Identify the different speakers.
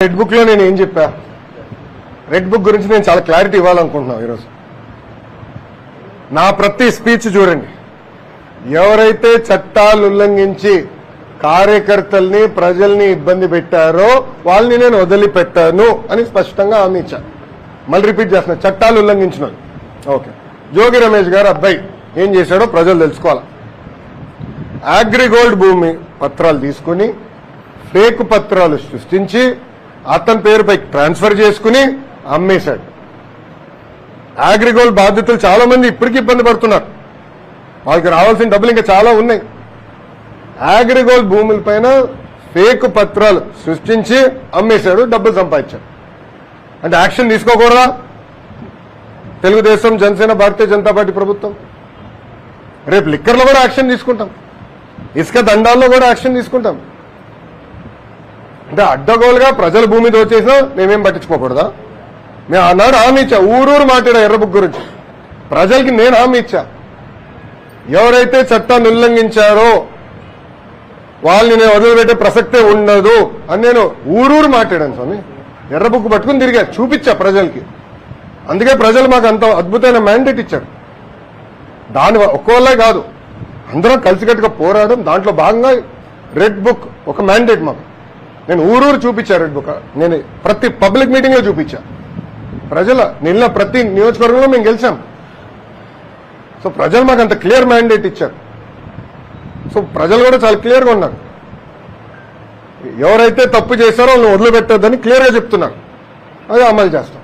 Speaker 1: Red book లో నేను ఏం చెప్పా, రెడ్ బుక్ గురించి నేను చాలా క్లారిటీ ఇవ్వాలనుకుంటున్నాను ఈరోజు. నా ప్రతి స్పీచ్ చూడండి, ఎవరైతే చట్టాలు ఉల్లంఘించి కార్యకర్తల్ని ప్రజల్ని ఇబ్బంది పెట్టారో వాళ్ళని నేను వదిలిపెట్టాను అని స్పష్టంగా హామీ ఇచ్చాను. మళ్ళీ రిపీట్ చేస్తున్నా, చట్టాలు ఉల్లంఘించిన ఓకే. జోగి రమేష్ గారు అబ్బాయి ఏం చేశాడో ప్రజలు తెలుసుకోవాలి. అగ్రిగోల్డ్ భూమి పత్రాలు తీసుకుని ఫేక్ పత్రాలు సృష్టించి అతని పేరుపై ట్రాన్స్ఫర్ చేసుకుని అమ్మేశాడు. అగ్రిగోల్డ్ బాధితులు చాలా మంది ఇప్పటికీ ఇబ్బంది పడుతున్నారు, వాళ్ళకి రావాల్సిన డబ్బులు ఇంకా చాలా ఉన్నాయి. అగ్రిగోల్డ్ భూములపైన ఫేక్ పత్రాలు సృష్టించి అమ్మేశాడు, డబ్బులు సంపాదించాడు. అంటే యాక్షన్ తీసుకోకూడదా తెలుగుదేశం, జనసేన, భారతీయ జనతా పార్టీ ప్రభుత్వం? రేపు లిక్కర్లో కూడా యాక్షన్ తీసుకుంటాం, ఇసుక దండాల్లో కూడా యాక్షన్ తీసుకుంటాం. అంటే అడ్డగోలుగా ప్రజల భూమి దోచేసినా మేమేం పట్టించుకోకూడదా? మేము ఆనాడు హామీ ఇచ్చా, ఊరూరు మాట్లాడా ఎర్ర బుక్ గురించి. ప్రజలకి నేను హామీ ఇచ్చా, ఎవరైతే చట్టాన్ని ఉల్లంఘించారో వాళ్ళని నేను వదిలిపెట్టే ప్రసక్తే ఉండదు అని నేను ఊరూరు మాట్లాడాను స్వామి. ఎర్ర బుక్ పట్టుకుని తిరిగా చూపించా ప్రజలకి. అందుకే ప్రజలు మాకు అంత అద్భుతమైన మ్యాండేట్ ఇచ్చారు. దాని ఒక్కవల్లే కాదు, అందరం కలిసికట్టుగా పోరాడడం, దాంట్లో భాగంగా రెడ్ బుక్ ఒక మ్యాండేట్ మాకు. నేను ఊరూరు చూపించా రెడ్ బుక్, నేను ప్రతి పబ్లిక్ మీటింగ్ లో చూపించా. ప్రజల నిన్న ప్రతి నియోజకవర్గంలో మేము గెలిచాం. సో ప్రజలు మాకు అంత క్లియర్ మ్యాండేట్ ఇచ్చారు. సో ప్రజలు కూడా చాలా క్లియర్గా ఉన్నారు, ఎవరైతే తప్పు చేశారో వాళ్ళని వదిలిపెట్టొద్దని క్లియర్గా చెప్తున్నారు. అది అమలు చేస్తాం.